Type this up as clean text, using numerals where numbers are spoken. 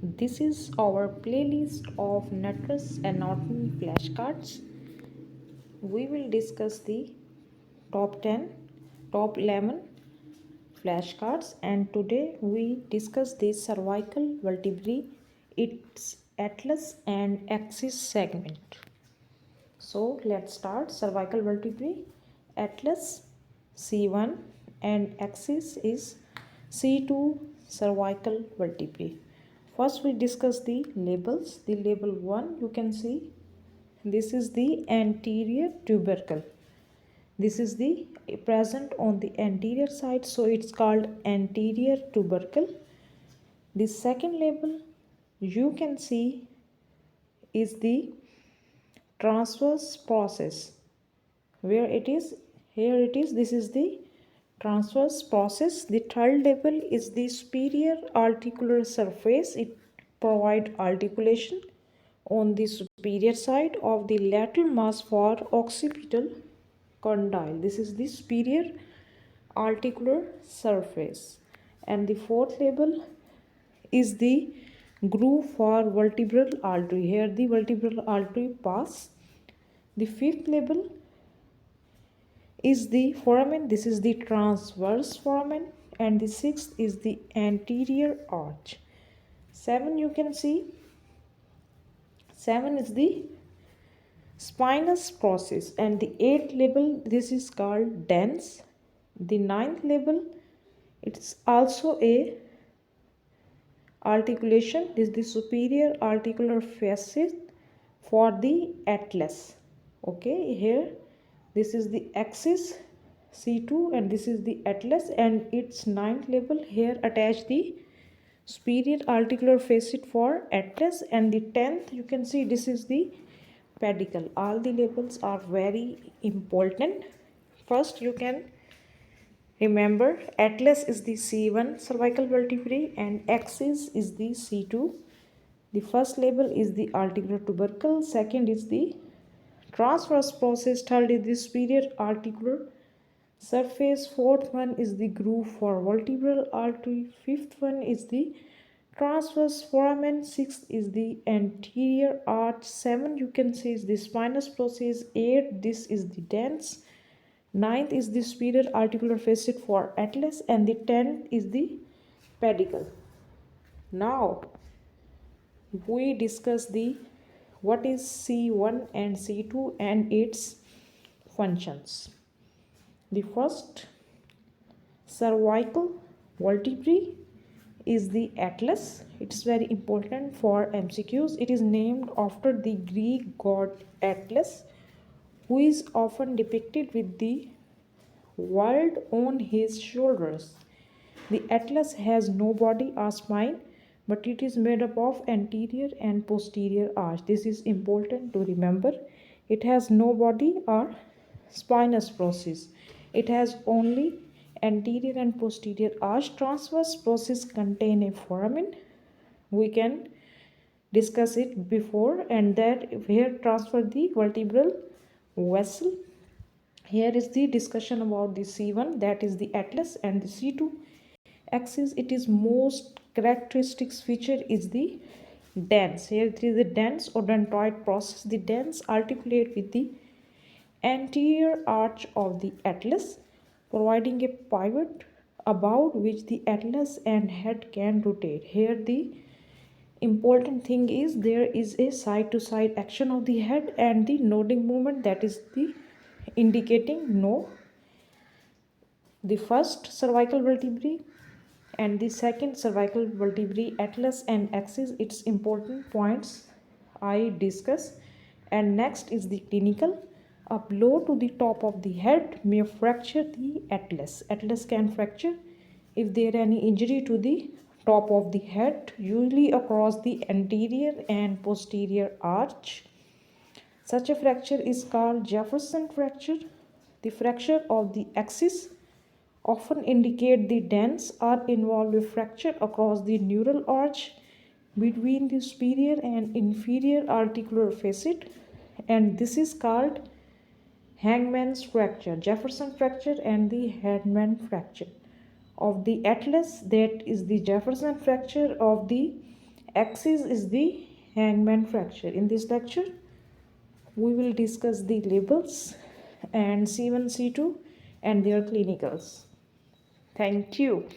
This is our playlist of Nutrus anatomy flashcards. We will discuss the top 10, top 11 flashcards, and today we discuss the cervical vertebrae, its atlas and axis segment. So let's start. Cervical vertebrae, atlas C1 and axis is C2 cervical vertebrae. First we discuss the labels. The label 1 you can see, this is the anterior tubercle. This is the present on the anterior side, so it's called anterior tubercle. The second label you can see is the transverse process. Where it is, here it is, this is the transverse process. The third label is the superior articular surface. It provides articulation on the superior side of the lateral mass for occipital condyle. This is the superior articular surface. And the fourth label is the groove for vertebral artery. Here the vertebral artery pass. The fifth label is the foramen. This is the transverse foramen. And the sixth is the anterior arch. 7 you can see, 7 is the spinous process. And the 8th label, this is called dens. The 9th label, it's also a articulation. This is the superior articular facet for the atlas. Okay, here this is the axis C2 and this is the atlas, and its 9th label. Here attach the superior articular facet for atlas, and the 10th you can see, this is the pedicle. All the labels are very important. First you can remember, atlas is the C1 cervical vertebrae and axis is the C2. The first label is the articular tubercle, second is the transverse process, third is the superior articular surface, fourth one is the groove for vertebral artery, fifth one is the transverse foramen, sixth is the anterior arch, 7 you can see is the spinous process, 8 this is the dens, 9th is the superior articular facet for atlas, and the 10th is the pedicle. Now we discuss the what is C1 and C2 and its functions. The first cervical vertebrae is the atlas. It's very important for MCQs. It is named after the Greek god Atlas, who is often depicted with the world on his shoulders. The atlas has no body or spine, but it is made up of anterior and posterior arch. This is important to remember. It has no body or spinous process. It has only anterior and posterior arch. Transverse process contain a foramen. We can discuss it before, and that here transfer the vertebral vessel. Here is the discussion about the C1, that is the atlas, and the C2 axis. It is most characteristic feature is the dens. Here it is the dens odontoid process. The dens articulate with the anterior arch of the atlas, providing a pivot about which the atlas and head can rotate. Here the important thing is there is a side to side action of the head and the nodding movement, that is the indicating no. The first cervical vertebrae and the second cervical vertebrae, atlas and axis, its important points I discuss. And next is the clinical. A blow to the top of the head may fracture the atlas. Atlas can fracture if there any injury to the top of the head, usually across the anterior and posterior arch. Such a fracture is called Jefferson fracture. The fracture of the axis often indicate the dens are involved with fracture across the neural arch between the superior and inferior articular facet, and this is called Hangman's fracture, Jefferson fracture, and the Hangman fracture of the atlas. That is the Jefferson fracture. Of the axis is the hangman fracture. In this lecture, we will discuss the labels and C1, C2 and their clinicals. Thank you.